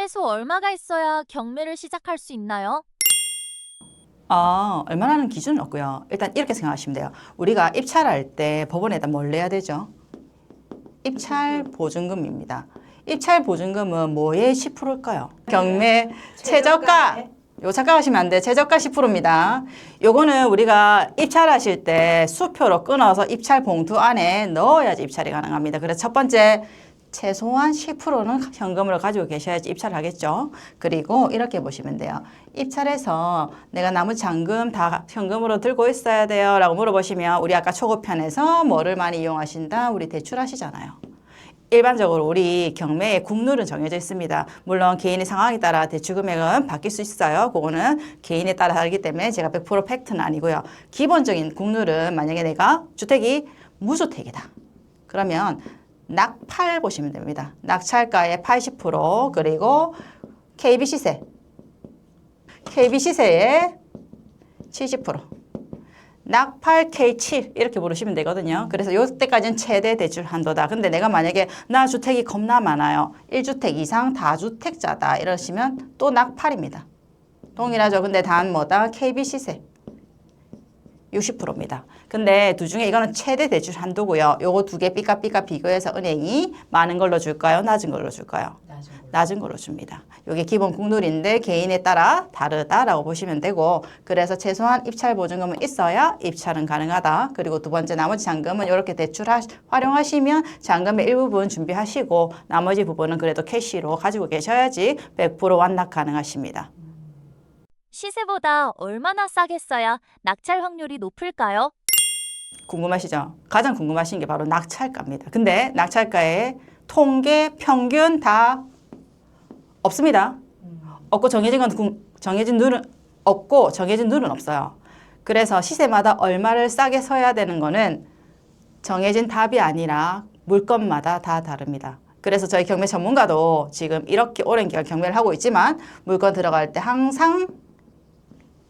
최소 얼마가 있어야 경매를 시작할 수 있나요? 얼마라는 기준은 없고요. 일단 이렇게 생각하시면 돼요. 우리가 입찰할 때 법원에다 뭘 내야 되죠? 입찰 보증금입니다. 입찰 보증금은 뭐의 10%일까요? 경매 최저가. 요 착각하시면 안 돼. 최저가 10%입니다. 요거는 우리가 입찰하실 때 수표로 끊어서 입찰 봉투 안에 넣어야지 입찰이 가능합니다. 그래서 첫 번째, 최소한 10%는 현금으로 가지고 계셔야지 입찰을 하겠죠. 그리고 이렇게 보시면 돼요. 입찰해서 내가 나머지 잔금 다 현금으로 들고 있어야 돼요 라고 물어보시면 우리 아까 초급편에서 뭐를 많이 이용하신다? 우리 대출하시잖아요. 일반적으로 우리 경매의 국룰은 정해져 있습니다. 물론 개인의 상황에 따라 대출 금액은 바뀔 수 있어요. 그거는 개인에 따라 다르기 때문에 제가 100% 팩트는 아니고요. 기본적인 국룰은 만약에 내가 주택이 무주택이다. 그러면 낙팔 보시면 됩니다. 낙찰가의 80% 그리고 KB시세. KB시세의 70%. 낙팔 K7 이렇게 부르시면 되거든요. 그래서 이때까지는 최대 대출 한도다. 근데 내가 만약에 나 주택이 겁나 많아요. 1주택 이상 다주택자다 이러시면 또 낙팔입니다. 동일하죠. 근데 단 뭐다? KB시세 60%입니다. 근데 두 중에 이거는 최대 대출 한도고요. 요거 두 개 삐까삐까 비교해서 은행이 많은 걸로 줄까요? 낮은 걸로 줄까요? 낮은 걸로 줍니다. 이게 기본 국룰인데 개인에 따라 다르다라고 보시면 되고 그래서 최소한 입찰 보증금은 있어야 입찰은 가능하다. 그리고 두 번째 나머지 잔금은 이렇게 대출 활용하시면 잔금의 일부분 준비하시고 나머지 부분은 그래도 캐시로 가지고 계셔야지 100% 완납 가능하십니다. 시세보다 얼마나 싸게 써야 낙찰 확률이 높을까요? 궁금하시죠? 가장 궁금하신 게 바로 낙찰가입니다. 근데 낙찰가의 통계 평균 다 없습니다. 없고 정해진 건 정해진 룰은 없고 정해진 룰은 없어요. 그래서 시세마다 얼마를 싸게 서야 되는 거는 정해진 답이 아니라 물건마다 다 다릅니다. 그래서 저희 경매 전문가도 지금 이렇게 오랜 기간 경매를 하고 있지만 물건 들어갈 때 항상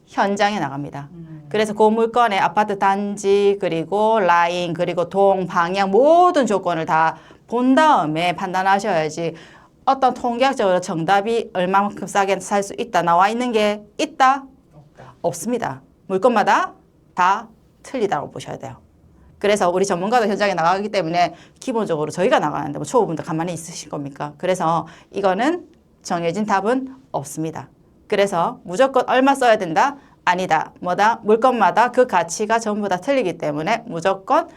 현장에 나갑니다. 그래서 그 물건의 아파트 단지 그리고 라인 그리고 동 방향 모든 조건을 다 본 다음에 판단하셔야지 어떤 통계학적으로 정답이 얼마만큼 싸게 살 수 있다 나와 있는 게 있다? 없습니다. 물건마다 다 틀리다고 보셔야 돼요. 그래서 우리 전문가도 현장에 나가기 때문에 기본적으로 저희가 나가는데 뭐 초보분들 가만히 있으실 겁니까? 그래서 이거는 정해진 답은 없습니다. 그래서 무조건 얼마 써야 된다? 아니다. 뭐다? 물건마다 그 가치가 전부 다 틀리기 때문에 무조건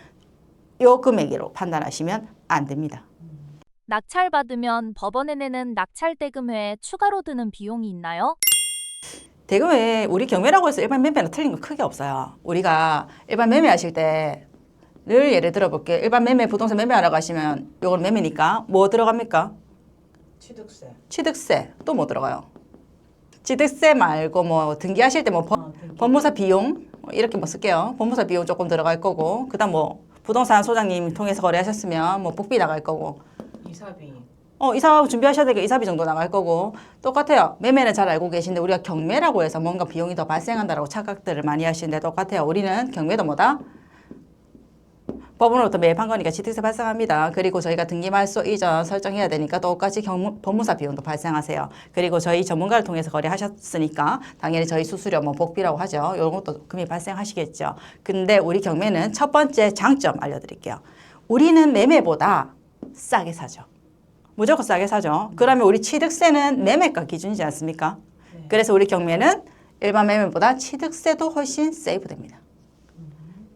요 금액으로 판단하시면 안 됩니다. 낙찰 받으면 법원에 내는 낙찰 대금 외에 추가로 드는 비용이 있나요? 대금에 우리 경매라고 해서 일반 매매는 틀린 거 크게 없어요. 우리가 일반 매매하실 때 늘 예를 들어 볼게요. 일반 매매 부동산 매매하러 가시면 요건 매매니까 뭐 들어갑니까? 취득세. 취득세. 또 뭐 들어가요? 취득세 말고 뭐 등기하실 때 뭐 법무사 비용 이렇게 뭐 쓸게요. 법무사 비용 조금 들어갈 거고 그다음 뭐 부동산 소장님 통해서 거래하셨으면 뭐 복비 나갈 거고 이사비. 이사 준비하셔야 되니까 이사비 정도 나갈 거고 똑같아요. 매매는 잘 알고 계신데 우리가 경매라고 해서 뭔가 비용이 더 발생한다라고 착각들을 많이 하시는데 똑같아요. 우리는 경매도 뭐다? 법원으로부터 매입한 거니까 취득세 발생합니다. 그리고 저희가 등기 말소 이전 설정해야 되니까 똑같이 법무사 비용도 발생하세요. 그리고 저희 전문가를 통해서 거래하셨으니까 당연히 저희 수수료 뭐 복비라고 하죠. 이런 것도 금이 발생하시겠죠. 근데 우리 경매는 첫 번째 장점 알려드릴게요. 우리는 매매보다 싸게 사죠. 무조건 싸게 사죠. 그러면 우리 취득세는 매매가 기준이지 않습니까? 네. 그래서 우리 경매는 일반 매매보다 취득세도 훨씬 세이브됩니다.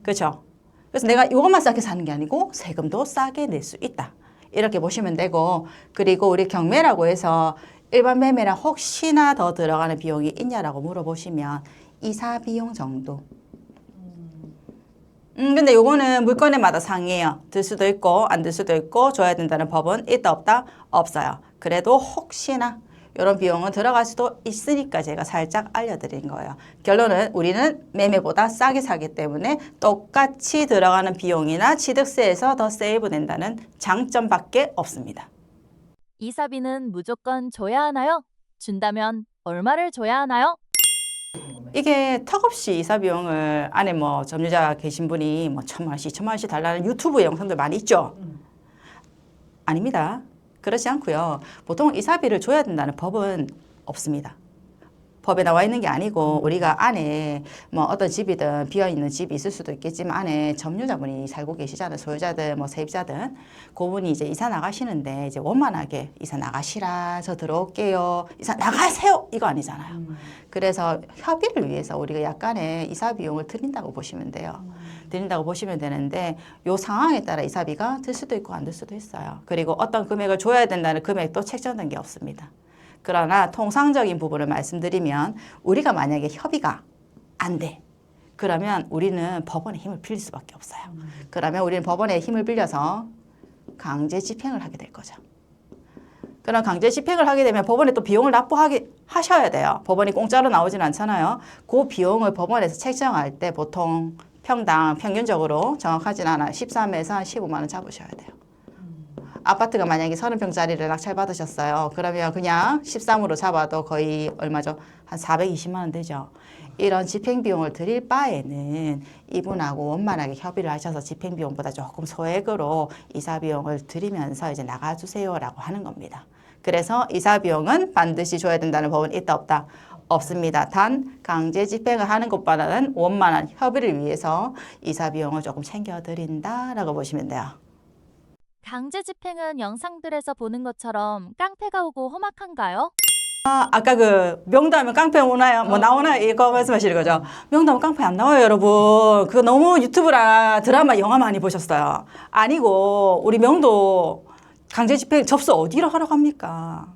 그렇죠? 그래서 내가 이것만 싸게 사는 게 아니고 세금도 싸게 낼 수 있다. 이렇게 보시면 되고 그리고 우리 경매라고 해서 일반 매매랑 혹시나 더 들어가는 비용이 있냐라고 물어보시면 이사 비용 정도. 근데 요거는 물건에마다 상이에요. 들 수도 있고 안 들 수도 있고 줘야 된다는 법은 있다 없다? 없어요. 그래도 혹시나 이런 비용은 들어갈 수도 있으니까 제가 살짝 알려드린 거예요. 결론은 우리는 매매보다 싸게 사기 때문에 똑같이 들어가는 비용이나 취득세에서 더 세이브 된다는 장점밖에 없습니다. 이사비는 무조건 줘야 하나요? 준다면 얼마를 줘야 하나요? 이게 턱없이 이사 비용을 안에 뭐 점유자 계신 분이 뭐 1,000만 원씩 달라는 유튜브 영상들 많이 있죠? 아닙니다. 그렇지 않고요. 보통 이사비를 줘야 된다는 법은 없습니다. 법에 나와 있는 게 아니고 우리가 안에 뭐 어떤 집이든 비어있는 집이 있을 수도 있겠지만 안에 점유자분이 살고 계시잖아요. 소유자든 뭐 세입자든 그분이 이제 이사 나가시는데 이제 원만하게 이사 나가시라 저 들어올게요. 이사 나가세요 이거 아니잖아요. 그래서 협의를 위해서 우리가 약간의 이사 비용을 드린다고 보시면 돼요. 드린다고 보시면 되는데 요 상황에 따라 이사비가 들 수도 있고 안 들 수도 있어요. 그리고 어떤 금액을 줘야 된다는 금액도 책정된 게 없습니다. 그러나 통상적인 부분을 말씀드리면 우리가 만약에 협의가 안 돼. 그러면 우리는 법원의 힘을 빌릴 수밖에 없어요. 그러면 우리는 법원의 힘을 빌려서 강제 집행을 하게 될 거죠. 그럼 강제 집행을 하게 되면 법원에 또 비용을 납부하게 하셔야 돼요. 법원이 공짜로 나오진 않잖아요. 그 비용을 법원에서 책정할 때 보통 평당 평균적으로 정확하진 않아요. 13에서 한 15만 원 잡으셔야 돼요. 아파트가 만약에 30평짜리를 낙찰받으셨어요. 그러면 그냥 13으로 잡아도 거의 얼마죠? 한 420만 원 되죠. 이런 집행비용을 드릴 바에는 이분하고 원만하게 협의를 하셔서 집행비용보다 조금 소액으로 이사비용을 드리면서 이제 나가주세요라고 하는 겁니다. 그래서 이사비용은 반드시 줘야 된다는 법은 있다 없다? 없습니다. 단 강제 집행을 하는 것보다는 원만한 협의를 위해서 이사비용을 조금 챙겨드린다라고 보시면 돼요. 강제 집행은 영상들에서 보는 것처럼 깡패가 오고 험악한가요? 아까 그 명도하면 깡패 오나요? 뭐 나오나요? 이거 말씀하시는 거죠? 명도하면 깡패 안 나와요, 여러분. 그거 너무 유튜브나 드라마, 영화 많이 보셨어요. 아니고 우리 명도 강제 집행 접수 어디로 하러 갑니까?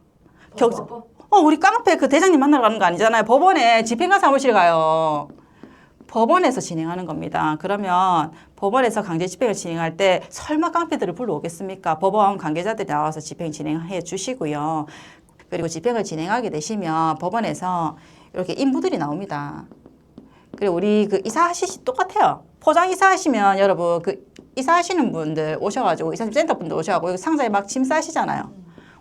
우리 깡패 그 대장님 만나러 가는 거 아니잖아요. 법원에 집행관 사무실 가요. 법원에서 진행하는 겁니다. 그러면 법원에서 강제 집행을 진행할 때 설마 깡패들을 불러오겠습니까? 법원 관계자들이 나와서 집행 진행해 주시고요. 그리고 집행을 진행하게 되시면 법원에서 이렇게 인부들이 나옵니다. 그리고 우리 그 이사하시시 똑같아요. 포장 이사하시면 여러분 그 이사하시는 분들 오셔가지고 이사센터 분들 오셔가지고 여기 상자에 막 짐 싸시잖아요.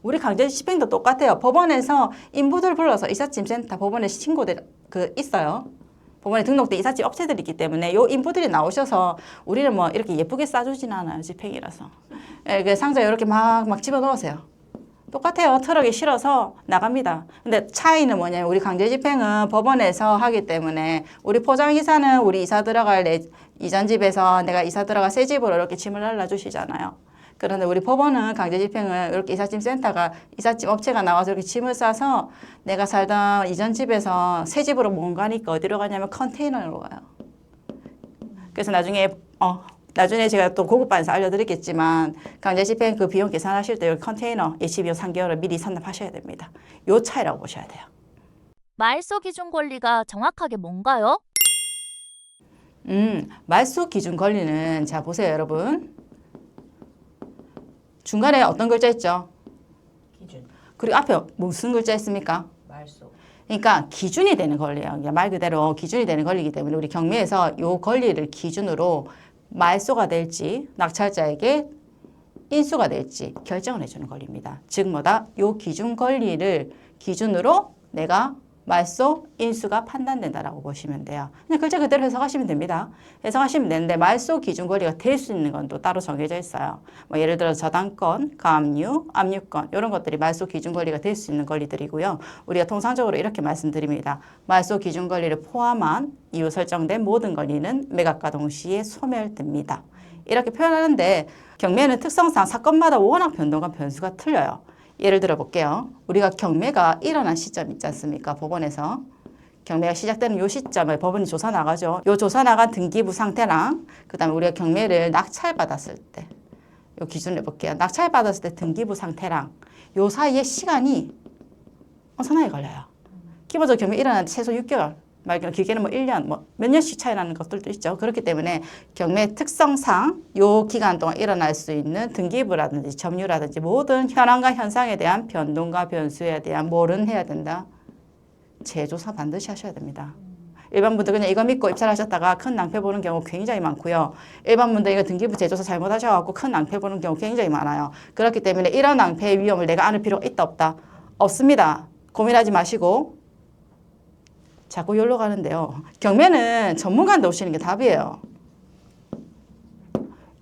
우리 강제 집행도 똑같아요. 법원에서 인부들 불러서 이삿짐센터 법원에 신고돼 그 있어요. 법원에 등록된 이삿짐 업체들이 있기 때문에 요 인부들이 나오셔서 우리는 뭐 이렇게 예쁘게 싸주진 않아요. 집행이라서. 예, 그 상자에 이렇게 막 집어넣으세요. 똑같아요. 트럭에 실어서 나갑니다. 근데 차이는 뭐냐면 우리 강제 집행은 법원에서 하기 때문에 우리 포장이사는 우리 이사 들어갈 이전 집에서 내가 이사 들어갈 새 집으로 이렇게 짐을 날라주시잖아요. 그런데 우리 법원은 강제 집행을 이렇게 이삿짐 센터가 이삿짐 업체가 나와서 이렇게 짐을 싸서 내가 살던 이전 집에서 새 집으로 못 가니까 어디로 가냐면 컨테이너로 가요. 그래서 나중에 제가 또 고급반에서 알려드리겠지만 강제 집행 그 비용 계산하실 때 여기 컨테이너 예치 비용 3개월을 미리 선납하셔야 됩니다. 요 차이라고 보셔야 돼요. 말소 기준 권리가 정확하게 뭔가요? 말소 기준 권리는 자 보세요, 여러분. 중간에 어떤 글자 있죠? 기준. 그리고 앞에 무슨 글자 있습니까? 말소. 그러니까 기준이 되는 권리예요. 말 그대로 기준이 되는 권리이기 때문에 우리 경매에서 이 권리를 기준으로 말소가 될지 낙찰자에게 인수가 될지 결정을 해주는 권리입니다. 즉 뭐다? 이 기준 권리를 기준으로 내가 말소, 인수가 판단된다라고 보시면 돼요. 그냥 글자 그대로 해석하시면 됩니다. 해석하시면 되는데 말소 기준 권리가 될 수 있는 건 또 따로 정해져 있어요. 뭐 예를 들어 저당권, 가압류, 압류권 이런 것들이 말소 기준 권리가 될 수 있는 권리들이고요. 우리가 통상적으로 이렇게 말씀드립니다. 말소 기준 권리를 포함한 이후 설정된 모든 권리는 매각과 동시에 소멸됩니다. 이렇게 표현하는데 경매는 특성상 사건마다 워낙 변동과 변수가 틀려요. 예를 들어 볼게요. 우리가 경매가 일어난 시점 있지 않습니까? 법원에서. 경매가 시작되는 요 시점에 법원이 조사 나가죠. 요 조사 나간 등기부 상태랑 그다음에 우리가 경매를 낙찰받았을 때 요 기준을 해볼게요. 낙찰받았을 때 등기부 상태랑 요 사이에 시간이 엄청나게 걸려요. 기본적으로 경매 일어나는데 최소 6개월, 말기는 길게는 뭐 1년, 뭐 몇 년씩 차이 나는 것들도 있죠. 그렇기 때문에 경매 특성상 요 기간 동안 일어날 수 있는 등기부라든지 점유라든지 모든 현황과 현상에 대한 변동과 변수에 대한 뭐는 해야 된다? 재조사 반드시 하셔야 됩니다. 일반 분들 그냥 이거 믿고 입찰하셨다가 큰 낭패 보는 경우 굉장히 많고요. 일반 분들 이거 등기부 재조사 잘못하셔갖고 큰 낭패 보는 경우 굉장히 많아요. 그렇기 때문에 이런 낭패의 위험을 내가 안을 필요가 있다 없다? 없습니다. 고민하지 마시고 자꾸 여기로 가는데요. 경매는 전문가한테 오시는 게 답이에요.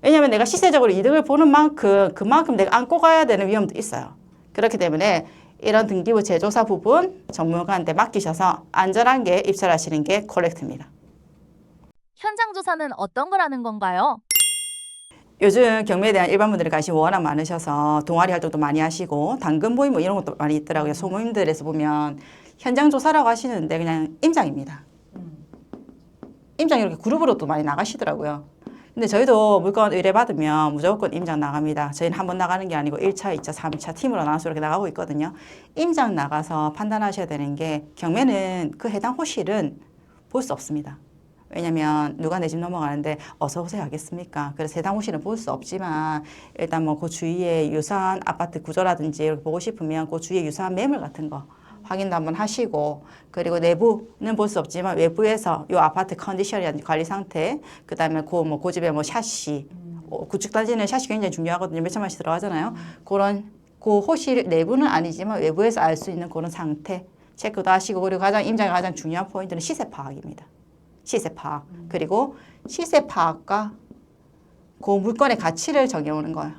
왜냐하면 내가 시세적으로 이득을 보는 만큼 그만큼 내가 안고 가야 되는 위험도 있어요. 그렇기 때문에 이런 등기부 제조사 부분 전문가한테 맡기셔서 안전하게 입찰하시는 게 코렉트입니다. 현장 조사는 어떤 걸 하는 건가요? 요즘 경매에 대한 일반 분들이 관심이 워낙 많으셔서 동아리 활동도 많이 하시고 당근 모임 뭐 이런 것도 많이 있더라고요. 소모임들에서 보면 현장 조사라고 하시는데 그냥 임장입니다. 임장 이렇게 그룹으로 또 많이 나가시더라고요. 근데 저희도 물건 의뢰받으면 무조건 임장 나갑니다. 저희는 한 번 나가는 게 아니고 1차, 2차, 3차 팀으로 나눠서 이렇게 나가고 있거든요. 임장 나가서 판단하셔야 되는 게 경매는 그 해당 호실은 볼 수 없습니다. 왜냐면 누가 내 집 넘어가는데 어서 오세요 하겠습니까? 그래서 해당 호실은 볼 수 없지만 일단 뭐 그 주위에 유사한 아파트 구조라든지 이렇게 보고 싶으면 그 주위에 유사한 매물 같은 거 확인도 한번 하시고 그리고 내부는 볼 수 없지만 외부에서 이 아파트 컨디션이라든지 관리 상태 그다음에 그 집에 뭐 샤시 구축 단지는 샤시 굉장히 중요하거든요. 몇 천만씩 들어가잖아요. 그런 그 호실 내부는 아니지만 외부에서 알 수 있는 그런 상태 체크도 하시고 그리고 임장의 가장 중요한 포인트는 시세 파악입니다. 시세 파악. 그리고 시세 파악과 그 물건의 가치를 정해오는 거예요.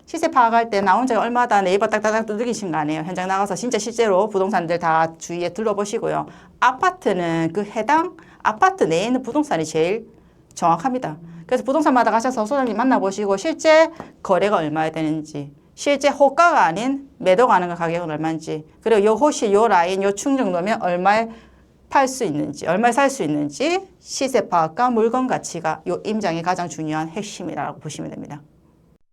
시세 파악할 때 나 혼자 얼마다 네이버 딱딱딱 두드리신 거 아니에요. 현장 나가서 진짜 실제로 부동산들 다 주위에 둘러보시고요. 아파트는 그 해당 아파트 내에 있는 부동산이 제일 정확합니다. 그래서 부동산마다 가셔서 소장님 만나보시고 실제 거래가 얼마야 되는지 실제 호가가 아닌 매도 가능한 가격은 얼마인지 그리고 요 호실, 요 라인, 요 충 정도면 얼마에 팔 수 있는지, 얼마에 살 수 있는지 시세 파악과 물건 가치가 요 임장의 가장 중요한 핵심이라고 보시면 됩니다.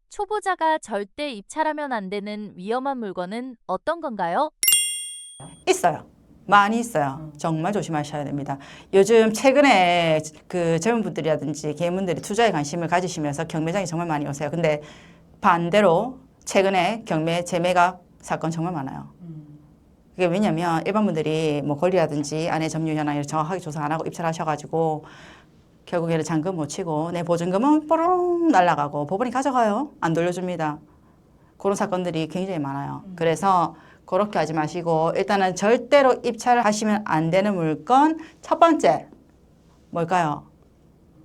초보자가 절대 입찰하면 안 되는 위험한 물건은 어떤 건가요? 있어요. 많이 있어요. 정말 조심하셔야 됩니다. 요즘 최근에 그 젊은 분들이라든지 개인분들이 투자에 관심을 가지시면서 경매장에 정말 많이 오세요. 근데 반대로 최근에 경매 재매각 사건 정말 많아요. 그게 왜냐면 일반 분들이 뭐 권리라든지 안에 점유 현황을 정확하게 조사 안 하고 입찰하셔가지고 결국에는 잔금 못 치고 내 보증금은 뽀롱 날아가고 법원이 가져가요. 안 돌려줍니다. 그런 사건들이 굉장히 많아요. 그래서 그렇게 하지 마시고 일단은 절대로 입찰을 하시면 안 되는 물건 첫 번째 뭘까요?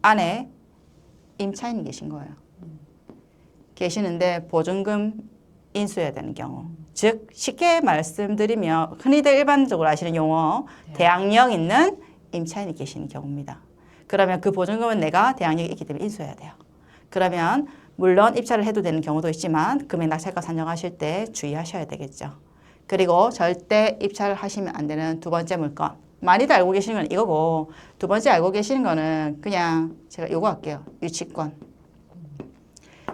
안에 임차인이 계신 거예요. 계시는데 보증금 인수해야 되는 경우. 즉 쉽게 말씀드리면 흔히들 일반적으로 아시는 용어 대항력 있는 임차인이 계시는 경우입니다. 그러면 그 보증금은 내가 대항력이 있기 때문에 인수해야 돼요. 그러면 물론 입찰을 해도 되는 경우도 있지만 금액 낙찰가 산정하실 때 주의하셔야 되겠죠. 그리고 절대 입찰을 하시면 안 되는 두 번째 물건. 많이들 알고 계시는 건 이거고 두 번째 알고 계시는 거는 그냥 제가 요거 할게요. 유치권.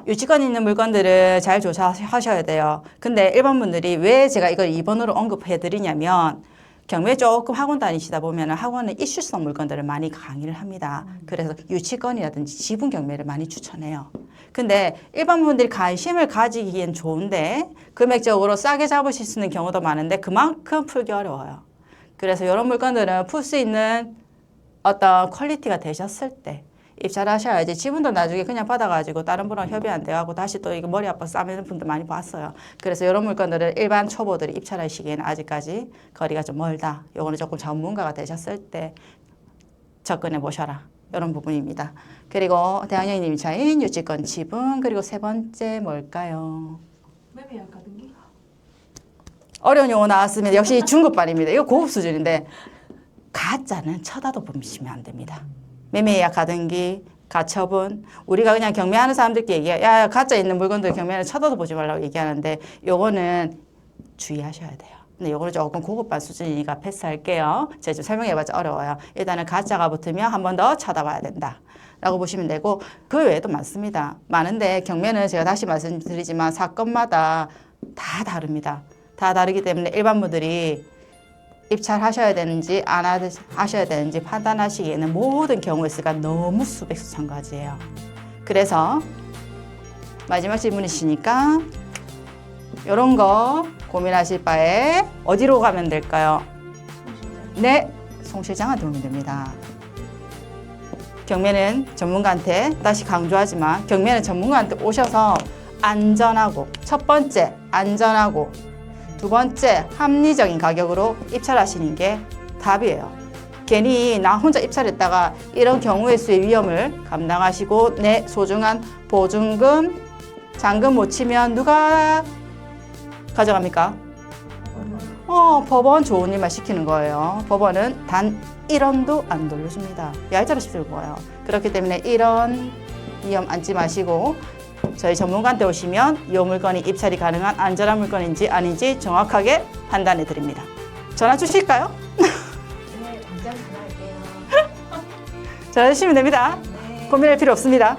유치권 있는 물건들을 잘 조사하셔야 돼요. 근데 일반 분들이 왜 제가 이걸 2번으로 언급해 드리냐면 경매 조금 학원 다니시다 보면 학원은 이슈성 물건들을 많이 강의를 합니다. 그래서 유치권이라든지 지분 경매를 많이 추천해요. 근데 일반 분들이 관심을 가지기엔 좋은데 금액적으로 싸게 잡으실 수 있는 경우도 많은데 그만큼 풀기 어려워요. 그래서 이런 물건들은 풀 수 있는 어떤 퀄리티가 되셨을 때 입찰하셔야지. 지분도 나중에 그냥 받아가지고 다른 분랑 협의 안 돼가고 다시 또 이거 머리 아파서 싸매는 분도 많이 봤어요. 그래서 이런 물건들을 일반 초보들이 입찰하시기에는 아직까지 거리가 좀 멀다. 요거는 조금 전문가가 되셨을 때 접근해 보셔라. 이런 부분입니다. 그리고 대항력 임차인, 유치권 지분, 그리고 세 번째 뭘까요? 매매약 가등기? 어려운 용어 나왔으면 역시 중급반입니다. 이거 고급 수준인데 가짜는 쳐다도 보시면 안 됩니다. 매매예약 가등기, 가처분. 우리가 그냥 경매하는 사람들끼리 얘기해. 야, 가짜 있는 물건들 경매는 쳐다도 보지 말라고 얘기하는데 요거는 주의하셔야 돼요. 근데 요거는 조금 고급반 수준이니까 패스할게요. 제가 지금 설명해봤자 어려워요. 일단은 가짜가 붙으면 한 번 더 쳐다봐야 된다. 라고 보시면 되고 그 외에도 많습니다. 많은데 경매는 제가 다시 말씀드리지만 사건마다 다 다릅니다. 다 다르기 때문에 일반 분들이 입찰하셔야 되는지 안 하셔야 되는지 판단하시기에는 모든 경우의 수가 너무 수백 수천 가지예요. 그래서 마지막 질문이시니까 이런 거 고민하실 바에 어디로 가면 될까요? 네, 송 실장한테 오면 됩니다. 경매는 전문가한테 다시 강조하지만 경매는 전문가한테 오셔서 안전하고 첫 번째 안전하고 두 번째 합리적인 가격으로 입찰하시는 게 답이에요. 괜히 나 혼자 입찰했다가 이런 경우의 수의 위험을 감당하시고 내 소중한 보증금, 잔금 못 치면 누가 가져갑니까? 법원 좋은 일만 시키는 거예요. 법원은 단 1원도 안 돌려줍니다. 얄짤로 씹을 거예요. 그렇기 때문에 이런 위험 안지 마시고 저희 전문가한테 오시면 이 물건이 입찰이 가능한 안전한 물건인지 아닌지 정확하게 판단해 드립니다. 전화 주실까요? 네, 당장 전화할게요. 전화 주시면 됩니다. 네. 고민할 필요 없습니다.